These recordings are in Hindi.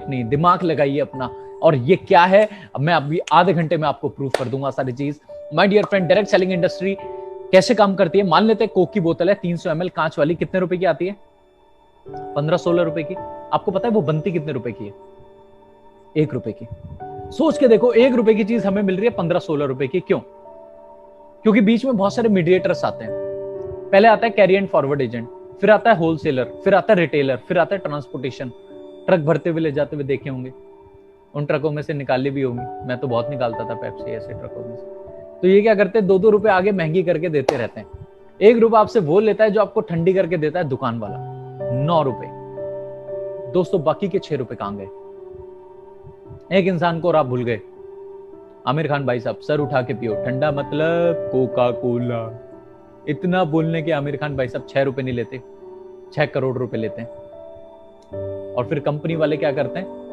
अपनी, दिमाग लगाइए अपना। और ये क्या है, अब मैं अभी आधे घंटे में आपको प्रूफ कर दूंगा सारी चीज। My dear friend, direct selling industry कैसे काम करती है? मान लेते हैं कोक की बोतल है 300 ml कांच वाली, कितने रुपए की आती है? 15-16 रुपए की। आपको पता है वो बनती कितने रुपए की है? 1 रुपए की। सोच के देखो, 1 रुपए की चीज हमें मिल रही है 15-16 रुपए की। क्यों? क्योंकि बीच में बहुत सारे मीडिएटर्स आते हैं। पहले आता है कैरी एंड फॉरवर्ड एजेंट, फिर आता है होलसेलर, फिर आता है रिटेलर, फिर आता है ट्रांसपोर्टेशन। ट्रक भरते हुए ले जाते हुए देखे होंगे, उन ट्रकों में से निकाली भी होंगी। मैं तो बहुत निकालता था पेप्सी ऐसे ट्रकों में से। तो ये क्या करते हैं, 2-2 रुपए आगे महंगी करके देते रहते हैं। 1 रुपया आपसे वो लेता है जो आपको ठंडी करके देता है दुकान वाला, 9 रुपए। दोस्तों बाकी के 6 रुपए कहां गए? एक इंसान को और आप भूल गए, आमिर खान भाई साहब, सर उठा के पियो, ठंडा मतलब कोका कोला। इतना बोलने के आमिर खान भाई साहब 6 रुपए नहीं लेते, 6 करोड़ रुपए लेते हैं। और फिर कंपनी वाले क्या करते हैं,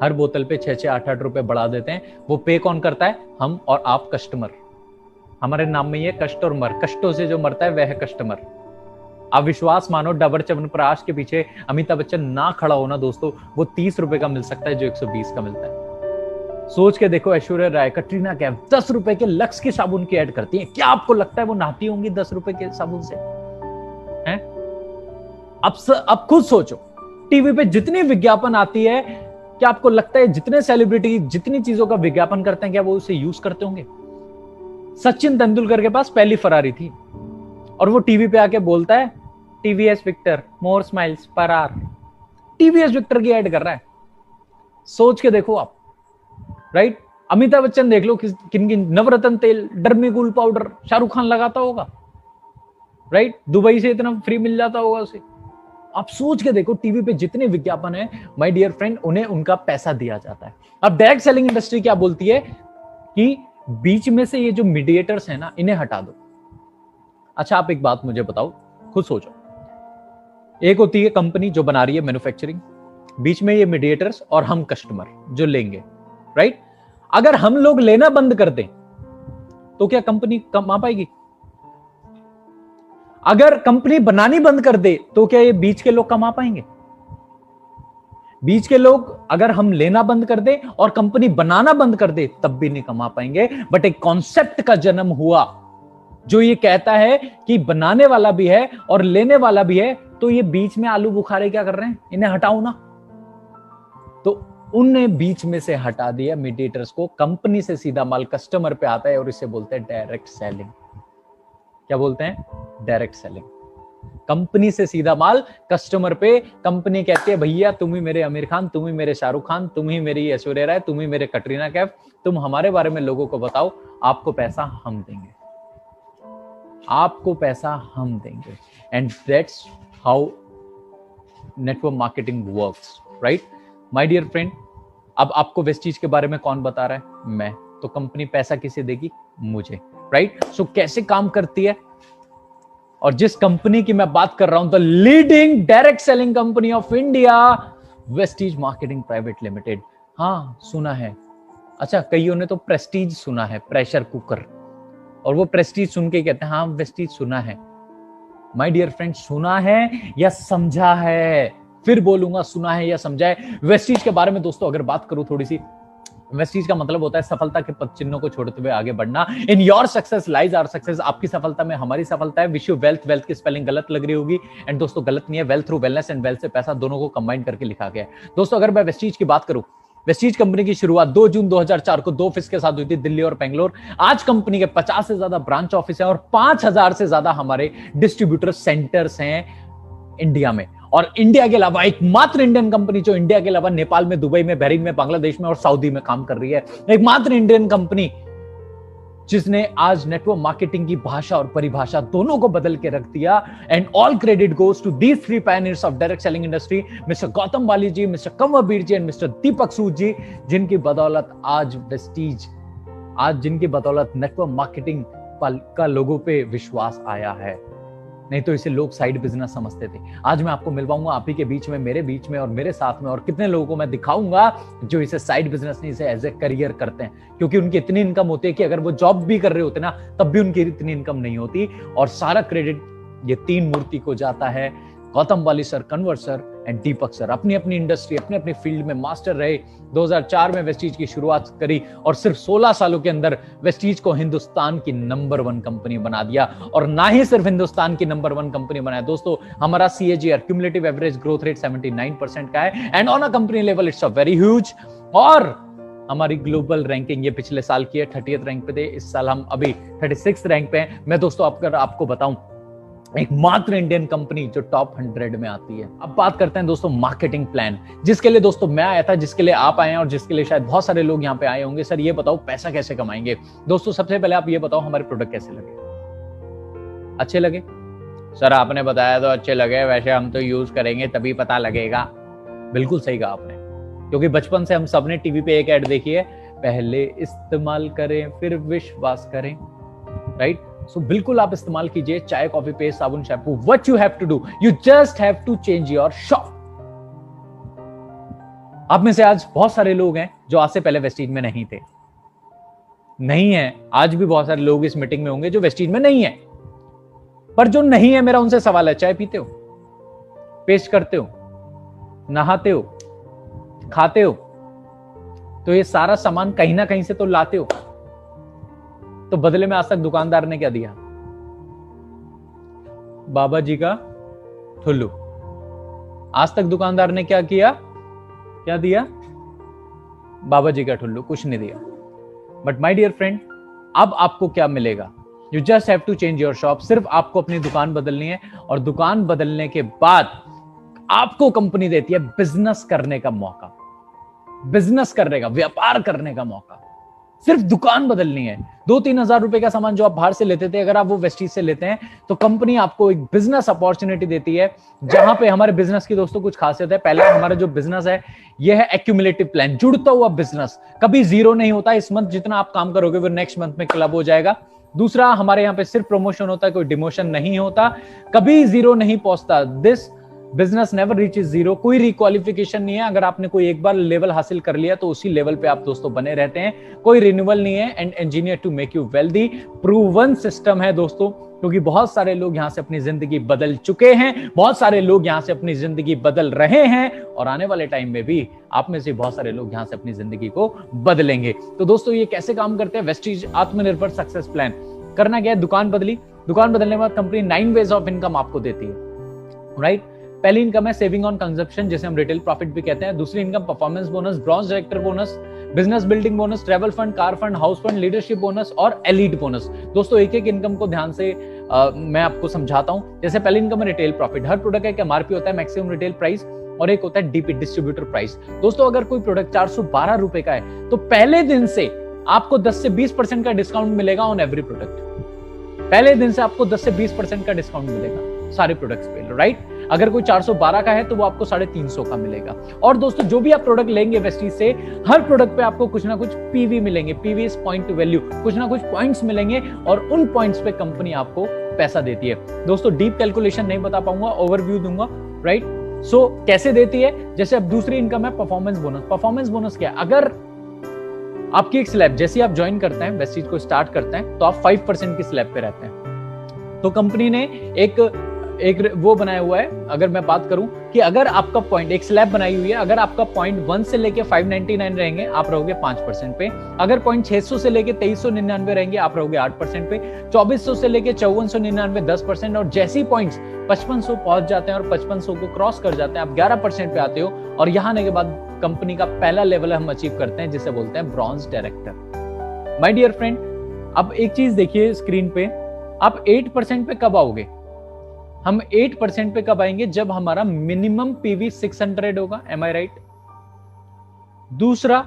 हर बोतल पे 6-6, 8-8 रुपए बढ़ा देते हैं। वो पे कौन करता है? हम और आप, कस्टमर। हमारे नाम में ये कष्ट और मर, कष्टों से जो मरता है वह है कस्टमर। आप विश्वास मानो, डाबर च्यवनप्राश के पीछे अमिताभ बच्चन ना खड़ा होना दोस्तों, वो 30 रुपए का मिल सकता है जो 120 का मिलता है। सोच के देखो, ऐश्वर्या राय, कटरीना कैफ 10 रुपए के लक्स की साबुन की ऐड करती हैं। क्या आपको लगता है वो नहाती होंगी 10 रुपए के साबुन से? हैं? अब खुद सोचो, टीवी पे जितनी विज्ञापन आती है, क्या आपको लगता है जितने सेलिब्रिटी जितनी चीजों का विज्ञापन करते हैं, क्या वो उसे यूज करते होंगे? सचिन तेंदुलकर के पास पहली फरारी थी और वो टीवी पे आके बोलता है TVS Victor, more smiles per hour. TVS Victor की ऐड कर रहा है। सोच के देखो आप, राइट? अमिताभ बच्चन देख लो, किन किन, नवरत्न तेल, डर्मीकूल पाउडर शाहरुख खान लगाता होगा, राइट? दुबई से इतना फ्री मिल जाता होगा उसे। आप सोच के देखो, टीवी पे जितने विज्ञापन है माय डियर फ्रेंड, उन्हें उनका पैसा दिया जाता है। अब डायरेक्ट सेलिंग इंडस्ट्री क्या बोलती है कि बीच में से ये जो मीडिएटर्स है ना, इन्हें हटा दो। अच्छा आप एक बात मुझे बताओ, खुद सोचो, एक होती है कंपनी जो बना रही है मैन्युफैक्चरिंग, बीच में ये मीडिएटर्स और हम कस्टमर जो लेंगे, राइट? अगर हम लोग लेना बंद कर दें तो क्या कंपनी कमा पाएगी? अगर कंपनी बनानी बंद कर दे तो क्या ये बीच के लोग कमा पाएंगे? बीच के लोग अगर हम लेना बंद कर दे और कंपनी बनाना बंद कर दे तब भी नहीं कमा पाएंगे। बट एक कॉन्सेप्ट का जन्म हुआ जो ये कहता है कि बनाने वाला भी है और लेने वाला भी है, तो ये बीच में आलू बुखारे क्या कर रहे हैं, इन्हें हटाओ ना। तो उनने बीच में से हटा दिया मीडिएटर्स को, कंपनी से सीधा माल कस्टमर पे आता है और इसे बोलते हैं डायरेक्ट सेलिंग। क्या बोलते हैं? Direct selling. कंपनी से सीधा माल कस्टमर पे, कंपनी कहती है भैया तुम ही मेरे आमिर खान, तुम ही मेरे शाहरुख खान, तुम ही मेरी ऐश्वर्या राय, तुम ही मेरे कटरीना कैफ, तुम हमारे बारे में लोगों को बताओ, आपको पैसा हम देंगे, आपको पैसा हम देंगे। And that's how network marketing works, right my dear friend? अब आपको वेस्टीज के बारे में कौन बता रहा है? मैं। तो कंपनी पैसा किसे देगी? मुझे, राइट? सो कैसे काम करती है? और जिस कंपनी की मैं बात कर रहा हूं, the leading direct selling company of India, Vestige marketing private limited. हाँ सुना है। अच्छा, कईयों ने तो प्रेस्टीज सुना है, प्रेशर कुकर, और वो प्रेस्टीज सुन के कहते हैं हाँ वेस्टीज सुना है। माय डियर फ्रेंड, सुना है या समझा है? फिर बोलूंगा, सुना है या समझा है? वेस्टीज के बारे में दोस्तों अगर बात करूं थोड़ी सी, वेस्टीज का मतलब होता है सफलता के पद चिन्हों को छोड़ते हुए आगे बढ़ना। In your success lies our success. आपकी सफलता में हमारी सफलता है। Wish you wealth. वेल्थ की स्पेलिंग गलत लग रही होगी, एंड दोस्तों गलत नहीं है, wealth through wellness and wealth से पैसा दोनों को कंबाइन करके लिखा गया है। दोस्तों अगर मैं वेस्टीज की बात करूं, वेस्टीज कंपनी की शुरुआत 2 जून 2004 को 2 ऑफिस के साथ हुई थी, दिल्ली और बेंगलोर। आज कंपनी के 50 से ज्यादा ब्रांच ऑफिस है और 5000 से ज्यादा हमारे डिस्ट्रीब्यूटर सेंटर्स हैं इंडिया में। और इंडिया के अलावा एकमात्र इंडियन कंपनी जो इंडिया के अलावा नेपाल में, दुबई में, बहरीन में, बांग्लादेश में और सऊदी में काम कर रही है, एकमात्र इंडियन कंपनी जिसने आज नेटवर्क मार्केटिंग की भाषा और परिभाषा दोनों को बदल के रख दिया। And all credit goes to these 3 pioneers of direct selling industry, mister Gautam Vali ji, mister Kanwarvir ji and mister Deepak Sood ji, जिनकी बदौलत आज वेस्टीज, आज जिनकी बदौलत नेटवर्क मार्केटिंग का लोगों पे विश्वास आया है। नहीं तो इसे लोग साइड बिजनेस समझते थे। आज मैं आपको मिलवाऊंगा आप ही के बीच में, मेरे बीच में और मेरे साथ में, और कितने लोगों को मैं दिखाऊंगा जो इसे साइड बिजनेस नहीं, इसे एज ए करियर करते हैं, क्योंकि उनकी इतनी इनकम होती है कि अगर वो जॉब भी कर रहे होते ना तब भी उनकी इतनी इनकम नहीं होती। और सारा क्रेडिट ये 3 मूर्ति को जाता है, गौतम वाली sir, Kanwar sir and Deepak sir अपनी अपनी इंडस्ट्री, अपने अपने फील्ड में मास्टर रहे। 2004 में वेस्टीज की शुरुआत करी और सिर्फ 16 सालों के अंदर वेस्टीज को हिंदुस्तान की नंबर 1 कंपनी बना दिया। और ना ही सिर्फ हिंदुस्तान की नंबर 1 कंपनी बनाया दोस्तों, हमारा CAGR cumulative average growth rate 79% का है and on a company level it's a very huge. और हमारी ग्लोबल रैंकिंग ये पिछले साल की है, 30th रैंक पे थे, इस साल हम अभी 36 रैंक पे हैं। मैं दोस्तों आपको बताऊं, एकमात्र इंडियन कंपनी जो टॉप 100 में आती है। अब बात करते हैं दोस्तों मार्केटिंग प्लान, जिसके लिए दोस्तों मैं आया था, जिसके लिए आप आए हैं और जिसके लिए शायद बहुत सारे लोग यहाँ पे आए होंगे। सर ये बताओ पैसा कैसे कमाएंगे? दोस्तों सबसे पहले आप ये बताओ हमारे प्रोडक्ट कैसे लगे? अच्छे लगे? सर आपने बताया तो अच्छे लगे, वैसे हम तो यूज करेंगे तभी पता लगेगा। बिल्कुल सही कहा आपने, क्योंकि बचपन से हम सबने टीवी पे एक ऐड देखी है, पहले इस्तेमाल करें फिर विश्वास करें, राइट? सो बिल्कुल आप इस्तेमाल कीजिए चाय, कॉफी, पेस्ट, साबुन, shampoo. What you have to do, you just have to change your shop. आप में से आज बहुत सारे लोग हैं जो आज से पहले वेस्टीज में नहीं थे, नहीं है। आज भी बहुत सारे लोग इस मीटिंग में होंगे जो वेस्टीज में नहीं है, पर जो नहीं है मेरा उनसे सवाल है, चाय पीते हो, पेस्ट करते हो, नहाते हो, खाते हो, तो ये सारा सामान कहीं ना कहीं से तो लाते हो। तो बदले में आज तक दुकानदार ने क्या दिया? बाबा जी का ठुल्लू। आज तक दुकानदार ने क्या किया? क्या दिया? बाबा जी का ठुल्लू, कुछ नहीं दिया। बट माय डियर फ्रेंड, अब आपको क्या मिलेगा? You just have to change your shop. सिर्फ आपको अपनी दुकान बदलनी है और दुकान बदलने के बाद आपको कंपनी देती है बिजनेस करने का मौका, बिजनेस करने का, व्यापार करने का मौका। सिर्फ दुकान बदलनी है। 2-3 हजार रुपए का सामान जो आप बाहर से लेते थे, अगर आप वो वेस्टीज से लेते हैं तो कंपनी आपको एक बिजनेस अपॉर्चुनिटी देती है, जहां पे हमारे बिजनेस की दोस्तों कुछ खासियत है। पहला हमारा जो बिजनेस है ये है एक्यूमुलेटिव प्लान, जुड़ता हुआ बिजनेस, कभी जीरो नहीं होता। इस मंथ जितना आप काम करोगे वो नेक्स्ट मंथ में क्लब हो जाएगा। दूसरा, हमारे यहाँ पे सिर्फ प्रमोशन होता है, कोई डिमोशन नहीं होता, कभी जीरो नहीं पहुंचता। This business never reaches zero. कोई रिक्वालिफिकेशन नहीं है, अगर आपने कोई एक बार लेवल हासिल कर लिया तो उसी लेवल पे आप दोस्तों बने रहते हैं। कोई रिन्यूअल नहीं है and engineer to make you wealthy. Proven system है दोस्तों, क्योंकि बहुत सारे लोग यहां से अपनी जिंदगी बदल चुके हैं, बहुत सारे लोग यहां से अपनी जिंदगी बदल रहे हैं और आने वाले टाइम में भी आप में से बहुत सारे लोग यहां से अपनी जिंदगी को बदलेंगे। तो दोस्तों ये कैसे काम करते हैं? वेस्टीज आत्मनिर्भर सक्सेस प्लान। करना क्या है? दुकान बदली, दुकान बदलने के बाद कंपनी 9 वेज ऑफ इनकम आपको देती है, राइट? पहली इनकम है सेविंग ऑन कंजप्शन, जिसे हम रिटेल प्रॉफिट भी कहते हैं। दूसरी income performance bonus, bronze director bonus, business building bonus, travel fund, car fund, house fund, leadership bonus और एलीट बोनस। दोस्तों एक एक इनकम को ध्यान से मैं आपको समझाता हूं। जैसे पहली इनकम है रिटेल प्रॉफिट। हर प्रोडक्ट का एक MRP होता है, मैक्सिमम रिटेल प्राइस, और एक होता है DP डिस्ट्रीब्यूटर प्राइस। दोस्तों अगर कोई प्रोडक्ट 412 रुपए का है तो पहले दिन से आपको 10 से 20% का डिस्काउंट मिलेगा ऑन एवरी प्रोडक्ट। पहले दिन से आपको 10 से 20% का डिस्काउंट मिलेगा सारे प्रोडक्ट्स पे, राइट? अगर कोई 412 का है तो वो आपको 350 का मिलेगा। और दोस्तों जो भी आप प्रोडक्ट लेंगे वेस्टीज से, हर प्रोडक्ट पे आपको कुछ ना कुछ PV मिलेंगे। PV is point two value, कुछ ना कुछ पॉइंट्स मिलेंगे और उन पॉइंट्स पे कंपनी आपको पैसा देती है। दोस्तों डीप कैलकुलेशन नहीं बता पाऊंगा, ओवरव्यू दूंगा, राइट? सो कैसे देती है? जैसे अब दूसरी इनकम है परफॉर्मेंस बोनस। परफॉर्मेंस बोनस क्या है? अगर आपकी एक स्लैब, जैसे आप ज्वाइन करते हैं, वेस्टीज को स्टार्ट करते हैं, तो आप 5% की स्लैब पे रहते हैं। तो कंपनी ने एक वो बनाया हुआ है, अगर मैं बात करूं कि अगर आपका पॉइंट, एक स्लैब बनाई हुई है, अगर आपका पॉइंट 1 से लेके 599 रहेंगे, आप रहोगे 5% पे। अगर पॉइंट 600 से लेके 2399 रहेंगे, आप रहोगे 8% पे। 2400 से लेके 5499 10%। और जैसे ही पॉइंट्स 5500 पहुंच जाते हैं और 5500 को क्रॉस कर जाते हैं, आप 11% पे आते हो। और यहां आने के बाद कंपनी का पहला लेवल हम अचीव करते हैं, जिसे बोलते हैं bronze director. My dear friend, अब एक चीज देखिए स्क्रीन पे, आप 8% पे कब आओगे? हम 8% पे कब आएंगे? जब हमारा मिनिमम PV 600 होगा, एम आई राइट? दूसरा,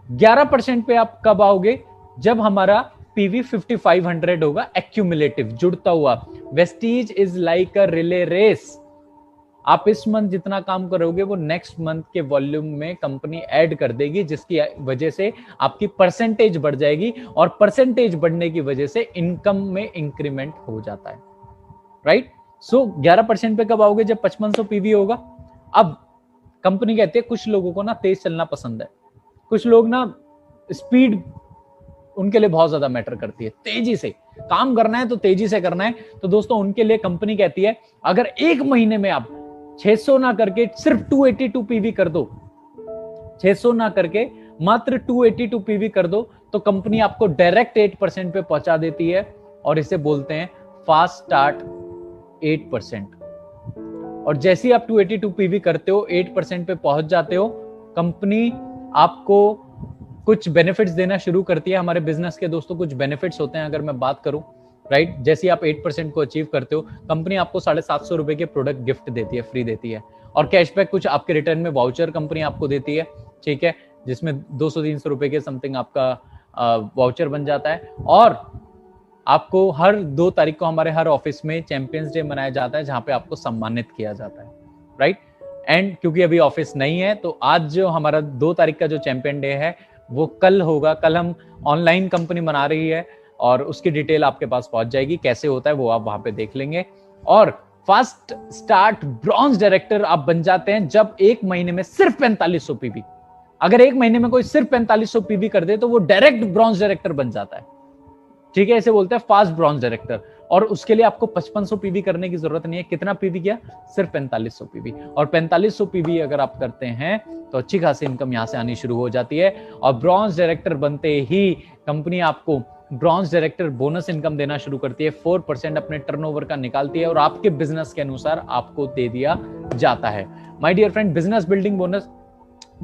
11% पे आप कब आओगे? जब हमारा PV 5500 होगा, एक्यूमुलेटिव, जुड़ता हुआ। Vestige is like a relay race. आप इस मंथ जितना काम करोगे वो नेक्स्ट मंथ के वॉल्यूम में कंपनी ऐड कर देगी, जिसकी वजह से आपकी परसेंटेज बढ़ जाएगी और परसेंटेज बढ़ने की वजह से इनकम में इंक्रीमेंट हो जाता है, राइट? सो 11% पे कब आओगे? जब 5500 PV होगा। अब कंपनी कहती है कुछ लोगों को ना तेज चलना पसंद है, कुछ लोग ना स्पीड उनके लिए बहुत ज्यादा मैटर करती है, तेजी से काम करना है तो तेजी से करना है। तो दोस्तों उनके लिए कंपनी कहती है अगर 1 महीने में आप 600 ना करके सिर्फ 282 पीवी कर दो, 600 ना करके मात्र 282 पीवी कर दो, तो कंपनी आपको डायरेक्ट 8% पे पहुंचा देती है, और इसे बोलते हैं फास्ट स्टार्ट 8%। और जैसे ही आप 282 पीवी करते हो, 8% पे पहुंच जाते हो, कंपनी आपको कुछ बेनिफिट्स देना शुरू करती है। हमारे बिजनेस के दोस्तों कुछ बेनिफिट्स होते हैं, अगर मैं बात करूं, राइट। जैसे आप 8% को अचीव करते हो, कंपनी आपको 750 रुपए के प्रोडक्ट गिफ्ट देती है, फ्री देती है, और कैशबैक कुछ आपके रिटर्न में वाउचर कंपनी आपको देती है, ठीक है, जिसमें 200-300 रुपए के समथिंग आपका वाउचर बन जाता है। और आपको हर 2 तारीख को हमारे हर ऑफिस में चैंपियंस डे मनाया जाता है, जहां पे आपको सम्मानित किया जाता है, राइट। एंड क्योंकि अभी ऑफिस नहीं है, तो आज जो हमारा 2 तारीख का जो चैंपियन डे है वो कल होगा। कल हम ऑनलाइन कंपनी मना रही है, और उसकी डिटेल आपके पास पहुंच जाएगी, कैसे होता है वो आप वहां पे देख लेंगे। और फास्ट स्टार्ट ब्रॉन्ज डायरेक्टर आप बन जाते हैं जब 1 महीने में सिर्फ 4500 पीवी, अगर 1 महीने में कोई सिर्फ 4500 पीवी कर दे तो वो डायरेक्ट ब्रॉन्ज डायरेक्टर बन जाता है, ठीक है। इसे बोलते हैं फास्ट ब्रॉन्ज डायरेक्टर। और उसके लिए आपको 5500 पीवी करने की जरूरत नहीं है। कितना पीवी किया? सिर्फ 4500 पीवी। और 4500 पीवी अगर आप करते हैं तो अच्छी खासी इनकम यहां से आनी शुरू हो जाती है। और ब्रॉन्ज डायरेक्टर बनते ही कंपनी आपको ब्रॉन्ज डायरेक्टर बोनस इनकम देना शुरू करती है। 4% अपने टर्नओवर का निकालती है, और आपके बिजनेस के अनुसार आपको दे दिया जाता है। My dear friend, business building bonus,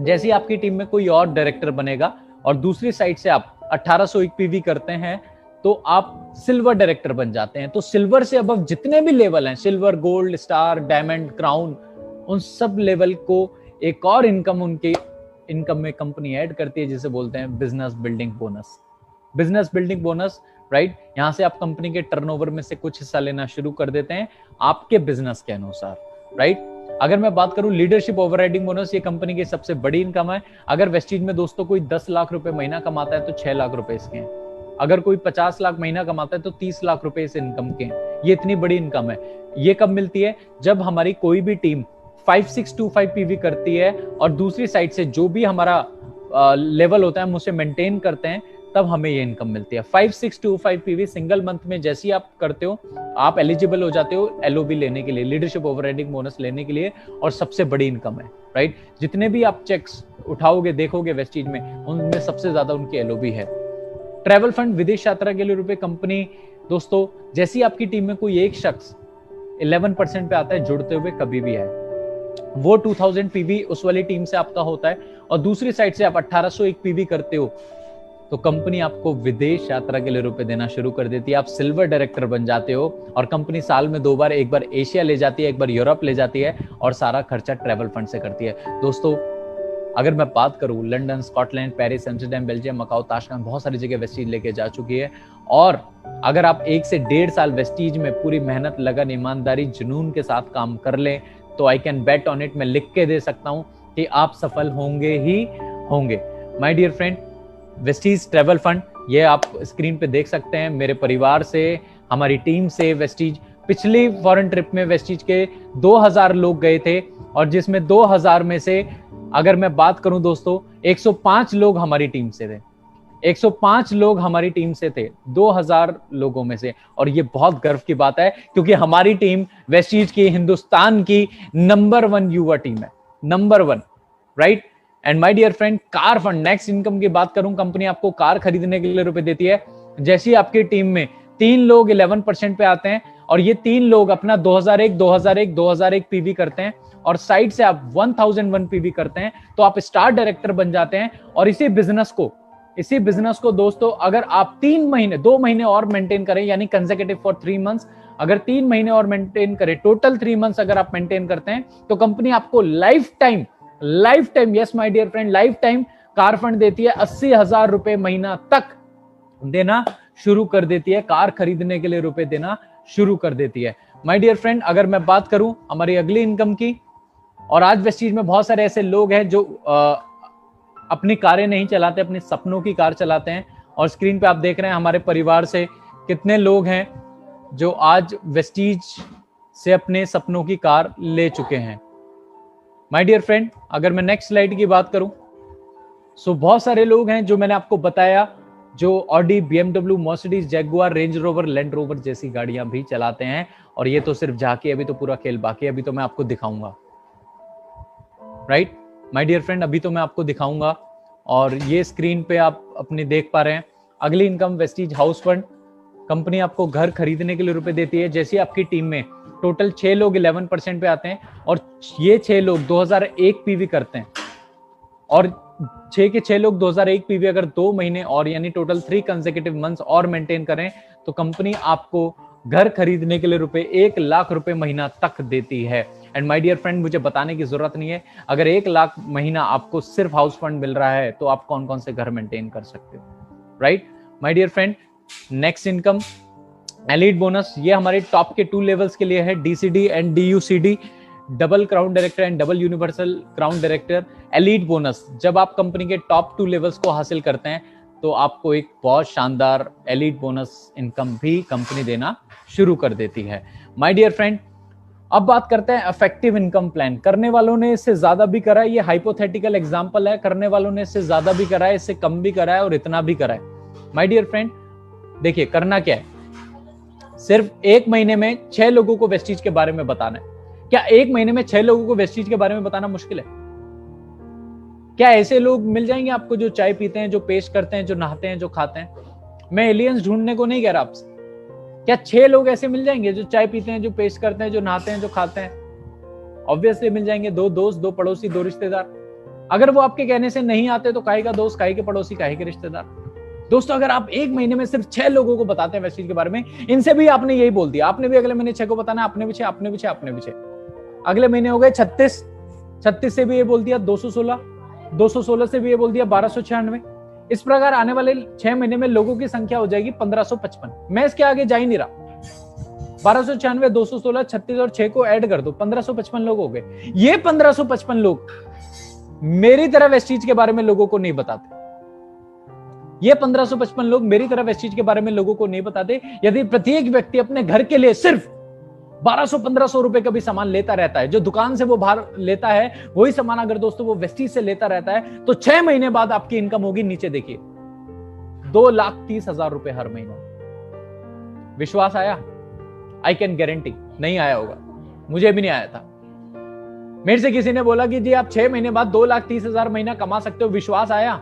जैसे आपकी टीम में कोई और डायरेक्टर बनेगा और दूसरी साइड से आप 1801 पीवी करते हैं, तो आप सिल्वर डायरेक्टर बन जाते हैं। तो सिल्वर से अब जितने भी लेवल हैं, silver, gold, star, diamond, crown, उन सब लेवल को एक और इनकम उनके इनकम में कंपनी ऐड करती है, जिसे बोलते हैं business building bonus. Business building bonus, right. यहां से आप कंपनी के टर्नओवर में से कुछ हिस्सा लेना शुरू कर देते हैं आपके बिजनेस के अनुसार, राइट। अगर मैं बात करूं लीडरशिप ओवरराइडिंग बोनस, ये कंपनी की सबसे बड़ी इनकम है। अगर वेस्टीज में दोस्तों कोई 10 लाख रुपए महीना कमाता है तो 6 लाख रुपए इसके हैं। अगर कोई 50 लाख महीना कमाता है तो 30 लाख रुपए इस इनकम के हैं। ये इतनी बड़ी इनकम है। ये कब मिलती है? जब हमारी कोई भी टीम 5625 पीवी करती है, और दूसरी साइड से जो भी हमारा लेवल होता है हम उसे मेंटेन करते हैं, तब हमें ये इनकम मिलती है। 5625 पीवी सिंगल मंथ में जैसे ही आप करते हो, आप एलिजिबल हो जाते हो एलओबी लेने के लिए, लीडरशिप ओवरराइडिंग बोनस लेने के लिए। और सबसे बड़ी इनकम है, राइट। जितने भी आप चेक्स उठाओगे, देखोगे वेस्टीज में, उनमें सबसे ज्यादा उनकी एलओबी है। ट्रैवल फंड, विदेश यात्रा के लिए रुपए, कंपनी दोस्तों जैसी आपकी टीम में कोई एक शख्स 11% पे आता है जुड़ते हुए, कभी भी है, वो 2000 पीवी उस वाली टीम से आपका होता है, और दूसरी साइड से आप 1801 पीवी करते हो, तो कंपनी आपको विदेश यात्रा के लिए रुपए देना शुरू कर देती है। आप सिल्वर डायरेक्टर बन जाते हो, और कंपनी साल में 2 बार, एक बार एशिया ले जाती है, एक बार यूरोप ले जाती है, और सारा खर्चा ट्रैवल फंड से करती है। दोस्तों अगर मैं बात करूं, London, Scotland, Paris, Amsterdam, Belgium, Macau, Tashkent, बहुत सारी जगह वेस्टीज लेके जा चुकी है। और अगर आप 1 से 1.5 साल वेस्टीज में पूरी मेहनत, लगन, ईमानदारी, जुनून के साथ काम कर लें, तो I can bet on it, मैं लिख के दे सकता हूं कि आप सफल होंगे ही होंगे। My dear friend, Vestige travel fund, ये आप स्क्रीन पे देख सकते हैं। मेरे परिवार से, हमारी टीम से वेस्टीज, पिछली फॉरेन ट्रिप में वेस्टीज के 2000 लोग गए थे, और जिसमें 2000 में से अगर मैं बात करूं दोस्तों, 105 लोग हमारी टीम से थे। 105 लोग हमारी टीम से थे 2000 लोगों में से। और ये बहुत गर्व की बात है, क्योंकि हमारी टीम वेस्टीज की, हिंदुस्तान की नंबर 1 युवा टीम है, number 1, right. And my dear friend, car fund, next income की बात करूं, कंपनी आपको कार खरीदने के लिए रुपए देती है। जैसी आपकी टीम में 3 लोग 11% पे आते हैं, और ये 3 लोग अपना 2001 पीवी करते हैं, और साइड से आप 1001 पीवी करते हैं, तो आप स्टार डायरेक्टर बन जाते हैं। और इसी बिजनेस को दोस्तों अगर आप 2 महीने और मेंटेन करें, यानी कंसेक्यूटिव फॉर 3 मंथ्स, अगर 3 महीने और मेंटेन करें, टोटल 3 मंथ्स अगर आप मेंटेन करते हैं, तो कंपनी आपको lifetime, yes my dear friend, lifetime car fund देती है। 80,000 रुपए महीना तक देना शुरू कर देती है, कार खरीदने के लिए रुपए देना शुरू कर देती है। माय डियर फ्रेंड, अगर मैं बात करूं हमारी अगली इनकम की, और आज वेस्टीज में बहुत सारे ऐसे लोग हैं जो अपनी कारें नहीं चलाते, अपने सपनों की कार चलाते हैं। और स्क्रीन पे आप देख रहे हैं हमारे परिवार से कितने लोग हैं जो आज वेस्टीज से अपने सपनों की कार ले चुके हैं। माय डियर फ्रेंड, अगर मैं नेक्स्ट स्लाइड की बात करूं, सो बहुत सारे लोग हैं जो मैंने आपको बताया, जो Audi, BMW, Mercedes, Jaguar, range rover, land rover जैसी गाड़ियां भी चलाते हैं। और ये तो सिर्फ झांकी, अभी तो पूरा खेल बाकी है, अभी तो मैं आपको दिखाऊंगा, राइट माय डियर फ्रेंड, अभी तो मैं आपको दिखाऊंगा और ये स्क्रीन पे आप अपनी देख पा रहे हैं। अगली income Vestige house fund. Company आपको घर खरीदने के लिए रुपए देती है। जैसे आपकी टीम में टोटल 6 लोग 11% पे आते हैं और ये 6 लोग 2001 पीवी करते हैं और 6 के 6 लोग 2001 पीवी अगर 2 महीने और यानी टोटल 3 कंसेक्यूटिव मंथ्स और मेंटेन करें तो कंपनी आपको घर खरीदने के लिए रुपए 1 लाख रुपए महीना तक देती है। एंड माय डियर फ्रेंड, मुझे बताने की जरूरत नहीं है, अगर 1 लाख महीना आपको सिर्फ हाउस फंड मिल रहा है तो आप कौन कौन से घर मेंटेन कर सकते हो, right my dear friend. Next income elite bonus. ये हमारे टॉप के 2 लेवल्स के लिए है, DCD and DUCD, double crown director and double universal crown director. Elite bonus, जब आप कंपनी के टॉप 2 लेवल्स को हासिल करते हैं तो आपको एक बहुत शानदार एलीट बोनस इनकम भी कंपनी देना शुरू कर देती है। माय डियर फ्रेंड, अब बात करते हैं इफेक्टिव इनकम प्लान। करने वालों ने इससे ज्यादा भी करा है, ये हाइपोथेटिकल एग्जांपल है, करने वालों ने इससे ज्यादा भी करा है, इससे कम भी करा है और इतना भी करा है। माय डियर फ्रेंड, देखिए करना क्या है, सिर्फ 1 महीने में 6 लोगों को वेस्टीज के बारे में बताना है। क्या 1 महीने में 6 लोगों को वेस्टीज के बारे में बताना मुश्किल है? क्या ऐसे लोग मिल जाएंगे आपको जो चाय पीते हैं, जो पेश करते हैं, जो नहाते हैं, जो खाते हैं? मैं एलियंस ढूंढने को नहीं कह रहा आपसे। क्या 6 लोग ऐसे मिल जाएंगे जो चाय पीते हैं, जो पेश करते हैं, जो नहाते हैं, जो खाते हैं? ऑब्वियसली मिल जाएंगे। 2 दोस्त, 2 पड़ोसी, 2 रिश्तेदार। अगर वो आपके कहने से नहीं आते तो काहे का दोस्त, काहे के पड़ोसी, काहे के रिश्तेदार? दोस्तों, अगर आप 1 महीने में सिर्फ 6 लोगों को बताते हैं वेस्टीज के बारे में, इनसे भी आपने यही बोल दिया, आपने भी अगले महीने 6 को बताना, आपने भी 6, आपने भी 6, आपने भी 6। अगले महीने हो गए 36, 36 से भी ये बोल दिया 216, 216 से भी ये बोल दिया 1296। इस प्रकार आने वाले 6 महीने में लोगों की संख्या हो जाएगी 1555। मैं इसके आगे जा ही नहीं रहा। 1296, 216, 36 और 6 को ऐड कर दो, 1555 लोग हो गए। ये 1555 लोग मेरी तरह वेस्टीज के बारे में लोगों को नहीं बताते। ये 1555 लोग मेरी तरह वेस्टीज के बारे में लोगों को नहीं बताते। यदि प्रत्येक व्यक्ति अपने घर के लिए सिर्फ 1200-1500 रुपए का भी सामान लेता रहता है, जो दुकान से वो बाहर लेता है वही सामान अगर दोस्तों वो वेस्टीज से लेता रहता है, तो 6 महीने बाद आपकी इनकम होगी, नीचे देखिए, 2,30,000 रुपए हर महीना। विश्वास आया? आई कैन गारंटी नहीं आया होगा, मुझे भी नहीं आया था। मेरे से किसी ने बोला कि जी आप 6 महीने बाद 2,30,000 महीना कमा सकते हो, विश्वास आया?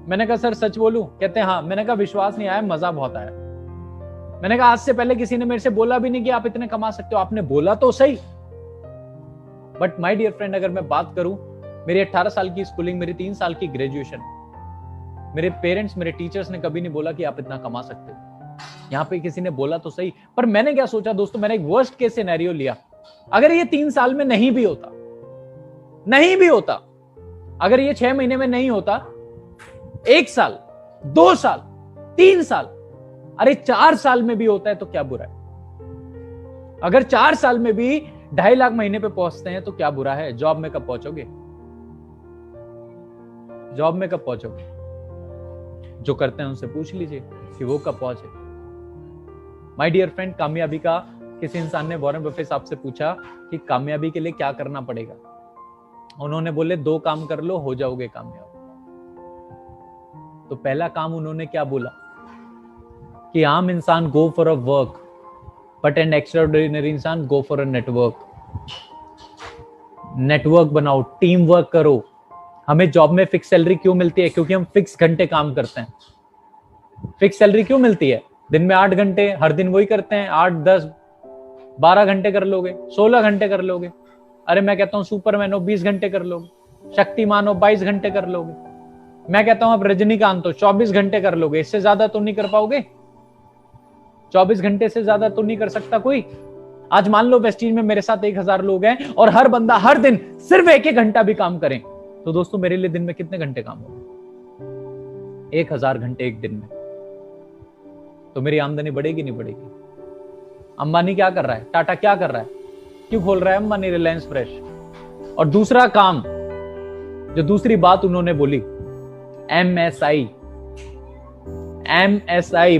मैंने कहा सर सच बोलूं? कहते हैं हाँ। मैंने कहा विश्वास नहीं आया, मजा बहुत आया। मैंने कहा आज से पहले किसी ने मेरे से बोला भी नहीं कि आप इतने कमा सकते हो, आपने बोला तो सही। बट माय डियर फ्रेंड, अगर मैं बात करूं, मेरी 18 साल की स्कूलिंग, मेरी 3 साल की ग्रेजुएशन, मेरे पेरेंट्स, मेरे टीचर्स ने कभी नहीं बोला कि आप इतना कमा सकते हो। यहाँ पे किसी ने बोला तो सही, पर मैंने क्या सोचा दोस्तों, मैंने एक वर्स्ट केस सिनेरियो लिया। अगर ये 3 साल में नहीं भी होता, अगर ये 6 महीने में नहीं होता, 1 साल, 2 साल, 3 साल, अरे 4 साल में भी होता है तो क्या बुरा है? अगर 4 साल में भी 2.5 लाख महीने पे पहुंचते हैं तो क्या बुरा है? जॉब में कब पहुंचोगे? जॉब में कब पहुंचोगे? जो करते हैं उनसे पूछ लीजिए कि वो कब पहुंचे। माय डियर फ्रेंड, कामयाबी का किसी इंसान ने वॉरेन बफेट साहब से पूछा कि कामयाबी के लिए क्या करना पड़ेगा। उन्होंने बोले 2 काम कर लो, हो जाओगे कामयाब। तो पहला काम उन्होंने क्या बोला कि आम इंसान go for a work, but an extraordinary इंसान go for a network. Network बनाओ, टीम वर्क करो। हमें जॉब में फिक्स सैलरी क्यों मिलती है? क्योंकि हम फिक्स घंटे काम करते हैं। फिक्स सैलरी क्यों मिलती है? दिन में 8 घंटे, हर दिन वही करते हैं। 8, 10, 12 घंटे कर लोगे, 16 घंटे कर लोगे। अरे मैं कहता हूं सुपरमैन हो 20 घंटे कर लोगे, शक्तिमान हो 22 घंटे कर लोगे। मैं कहता हूं अब रजनीकांत हो 24 घंटे कर लोगे। इससे ज्यादा तो नहीं कर पाओगे। 24 घंटे से ज्यादा तो नहीं कर सकता कोई। आज मान लो वेस्टीज में मेरे साथ 1000 लोग हैं और हर बंदा हर दिन सिर्फ 1-1 घंटा भी काम करें, तो दोस्तों मेरे लिए दिन में कितने घंटे काम होगा? 1000 घंटे एक दिन में। तो मेरी आमदनी बढ़ेगी नहीं बढ़ेगी? अंबानी क्या कर रहा है? टाटा क्या कर रहा है? क्यों खोल रहा है अंबानी रिलायंस फ्रेश? और दूसरा काम, जो दूसरी बात उन्होंने बोली, MSI,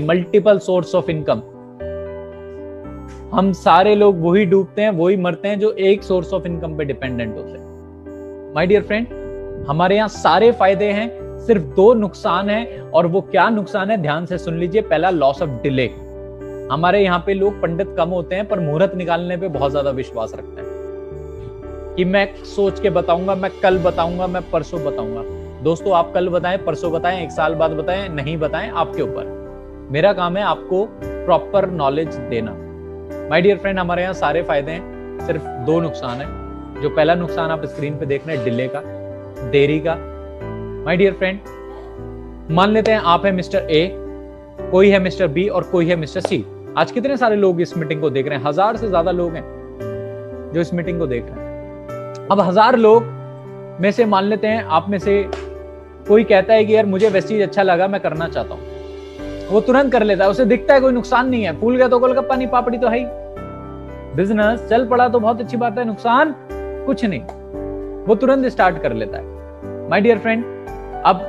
multiple source of income. हम सारे लोग वही डूबते हैं, वही मरते हैं जो एक सोर्स ऑफ इनकम पे डिपेंडेंट होते हैं। माय डियर फ्रेंड, हमारे यहां सारे फायदे हैं, सिर्फ 2 नुकसान हैं। और वो क्या नुकसान है, ध्यान से सुन लीजिए। पहला, लॉस ऑफ डिले। हमारे यहाँ पे लोग पंडित कम होते हैं पर मुहूर्त निकालने पे बहुत ज्यादा विश्वास रखते हैं। कि मैं सोच के बताऊंगा, मैं कल बताऊंगा, मैं परसों बताऊंगा। दोस्तों आप कल बताएं, परसों बताएं, एक साल बाद बताएं, नहीं बताएं, आपके ऊपर। मेरा काम है आपको प्रॉपर नॉलेज देना। माय डियर फ्रेंड, हमारे यहाँ सारे फायदे हैं, सिर्फ 2 नुकसान है। जो पहला नुकसान आप स्क्रीन पे देख रहे हैं, डिले का, देरी का। माय डियर फ्रेंड, मान लेते हैं आप है मिस्टर ए, कोई है मिस्टर बी और कोई है मिस्टर सी। आज कितने सारे लोग इस मीटिंग को देख रहे हैं? 1000 से ज्यादा लोग हैं जो इस मीटिंग को देख रहे हैं। अब 1000 लोग में से मान लेते हैं आप में से कोई कहता है कि यार मुझे वेस्टीज अच्छा लगा, मैं करना चाहता हूं। वो तुरंत कर लेता है, उसे दिखता है कोई नुकसान नहीं है, फूल गया तो गोलगप्पा नहीं, पापड़ी तो है ही, बिजनेस चल पड़ा तो बहुत अच्छी बात है, नुकसान कुछ नहीं, वो तुरंत स्टार्ट कर लेता है। माय डियर फ्रेंड, अब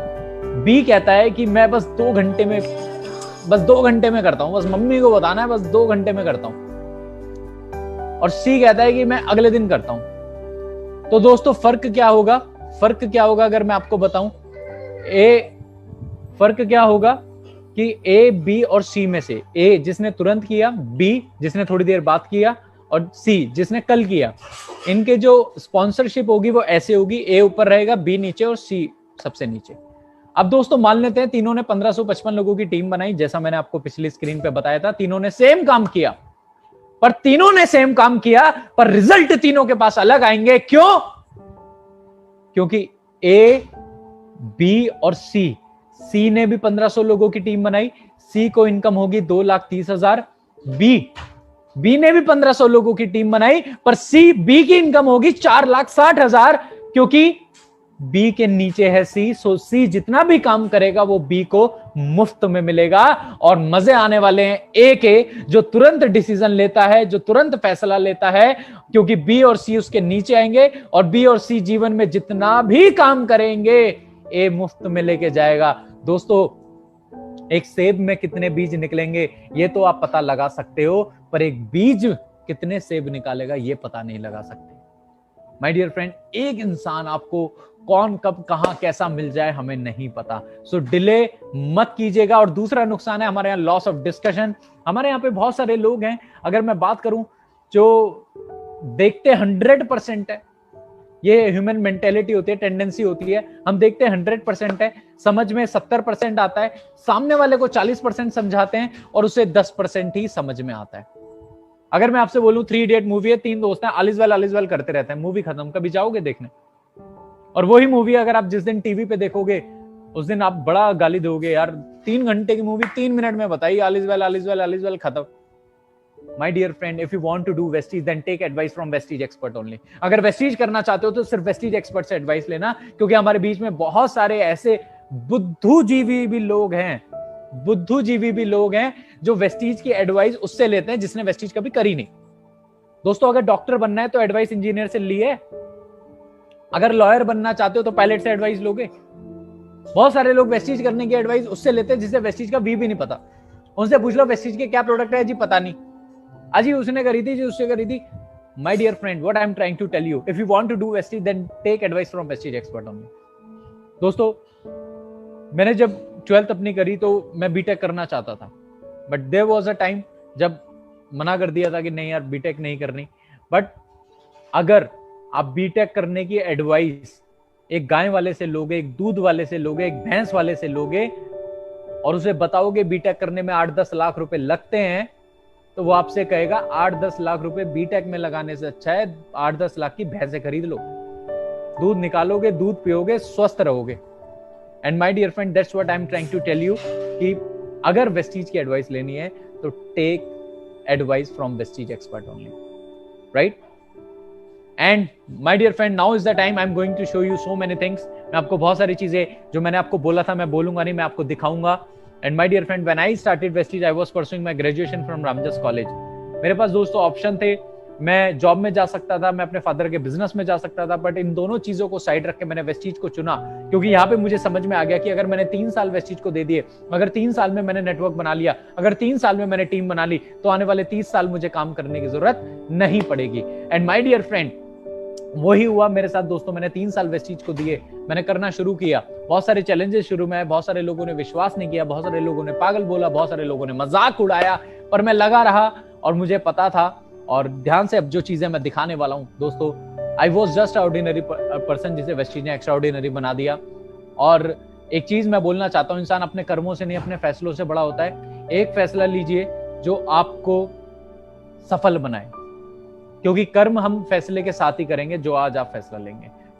बी कहता है कि मैं बस 2 घंटे में करता हूं, बस मम्मी को बताना है, बस 2 घंटे में करता हूं। और सी कहता है कि मैं अगले दिन करता हूं। तो दोस्तों फर्क क्या होगा? फर्क क्या होगा अगर मैं आपको बताऊं? फर्क क्या होगा कि ए, बी और सी में से ए जिसने तुरंत किया, बी जिसने थोड़ी देर बाद किया और सी जिसने कल किया, इनके जो स्पॉन्सरशिप होगी वो ऐसे होगी, ए ऊपर रहेगा, बी नीचे और सी सबसे नीचे। अब दोस्तों मान लेते हैं तीनों ने 1555 लोगों की टीम बनाई, जैसा मैंने आपको पिछली स्क्रीन पे बताया था। तीनों ने सेम काम किया, पर रिजल्ट तीनों के पास अलग आएंगे। क्यों? क्योंकि ए, बी और सी ने भी 1500 लोगों की टीम बनाई, सी को इनकम होगी 2,30,000। बी ने भी 1500 लोगों की टीम बनाई, पर बी की इनकम होगी 4,60,000, क्योंकि बी के नीचे है सी। सो सी जितना भी काम करेगा वो बी को मुफ्त में मिलेगा। और मजे आने वाले हैं ए के, जो तुरंत डिसीजन लेता है, जो तुरंत फैसला लेता है, क्योंकि बी और सी उसके नीचे आएंगे और बी और सी जीवन में जितना भी काम करेंगे ए मुफ्त में लेके जाएगा। दोस्तों एक सेब में कितने बीज निकलेंगे ये तो आप पता लगा सकते हो, पर एक बीज कितने सेब निकालेगा ये पता नहीं लगा सकते। माय डियर फ्रेंड, एक इंसान आपको कौन कब कहां कैसा मिल जाए हमें नहीं पता। सो डिले मत कीजिएगा। और दूसरा नुकसान है हमारे यहाँ लॉस ऑफ डिस्कशन। हमारे यहाँ पे बहुत सारे लोग हैं, अगर मैं बात करूं, जो देखते 100% है, ये ह्यूमन मेंटेलिटी होती है, टेंडेंसी होती है, हम देखते 100% है, समझ में 70% आता है, सामने वाले को 40% समझाते हैं और उसे 10% ही समझ में आता है। अगर मैं आपसे बोलूं 3 इडियट मूवी है, 3 दोस्त हैं, आलिस-वेल करते रहते हैं, मूवी खत्म, कभी जाओगे देखने? और वही मूवी अगर आप जिस दिन टीवी पे देखोगे उस दिन आप बड़ा गाली दोगे, यार 3 घंटे की मूवी 3 मिनट में बताइए, आलिस-वेल खत्म। My dear friend, if you want to do Vestige then take advice from Vestige expert only. अगर वेस्टीज करना चाहते हो तो सिर्फ वेस्टीज एक्सपर्ट से एडवाइस लेना, क्योंकि हमारे बीच में बहुत सारे ऐसे बुद्धूजीवी भी लोग हैं जो वेस्टीज की एडवाइस उससे लेते हैं जिसने वेस्टीज कभी करी नहीं। दोस्तों अगर डॉक्टर बनना है तो एडवाइस इंजीनियर से लिए, अगर लॉयर बनना चाहते हो तो पायलट से एडवाइस लोगे। बहुत सारे लोग वेस्टीज करने की एडवाइस उससे लेते हैं जिसे वेस्टीज का भी नहीं पता। उनसे पूछ लो वेस्टीज के क्या प्रोडक्ट है, जी पता नहीं, अजी उसने करी थी, जी उससे करी थी। My dear friend, what I am trying to tell you, if you want to do Vestige then take advice from Vestige expert only. दोस्तों मैंने जब 12th अपनी करी तो मैं बीटेक करना चाहता था, but there was a time जब मना कर दिया था कि नहीं यार बीटेक नहीं करनी। बट अगर आप बीटेक करने की एडवाइस एक गाय वाले से लोगे, एक दूध वाले से लोगे, एक भैंस वाले से लोगे और उसे बताओगे बीटेक करने में 8-10 लाख रुपए लगते हैं, तो वो आपसे कहेगा 8-10 लाख रुपए बीटेक में लगाने से अच्छा है 8-10 लाख की भैंसे खरीद लो, दूध निकालोगे, दूध पियोगे, स्वस्थ रहोगे। And my dear friend, that's what I am trying to tell you कि अगर वेस्टीज की एडवाइस लेनी है तो take advice from Vestige expert only, right? And my dear friend, now is the time I am going to show you so many things. मैं आपको बहुत सारी चीजें जो मैंने आपको बोला था मैं बोलूंगा नहीं, मैं आपको दिखाऊंगा। And my dear friend, when I started Vestige I was pursuing my graduation from Ramjas college. मेरे पास दोस्तों ऑप्शन थे, मैं जॉब में जा सकता था, मैं अपने फादर के बिजनेस में जा सकता था, बट इन दोनों चीजों को साइड रख के मैंने वेस्टीज को चुना, क्योंकि यहाँ पे मुझे समझ में आ गया कि अगर मैंने 3 साल वेस्टीज को दे दिए, अगर 3 साल में मैंने नेटवर्क बना लिया, अगर 3 साल में मैंने टीम बना ली, तो आने वाले 30 साल मुझे काम करने की जरूरत नहीं पड़ेगी। एंड माय डियर फ्रेंड, वही हुआ मेरे साथ दोस्तों। मैंने 3 साल वेस्टीज को दिए, मैंने करना शुरू किया। बहुत सारे चैलेंजेस शुरू में, बहुत सारे लोगों ने विश्वास नहीं किया, बहुत सारे लोगों ने पागल बोला, बहुत सारे लोगों ने मजाक उड़ाया, पर मैं लगा रहा और मुझे पता था। और ध्यान से अब जो चीजें मैं दिखाने वाला हूं दोस्तों, I was just ordinary person, जिसे वेस्टीज ने एक्स्ट्रा ऑर्डिनरी बना दिया। और एक चीज मैं बोलना चाहता हूँ, इंसान अपने कर्मों से नहीं अपने फैसलों से बड़ा होता है। एक फैसला लीजिए जो आपको सफल बनाए, क्योंकि कर्म हम फैसले के साथ ही करेंगे जो आज आप फैसला लेंगे।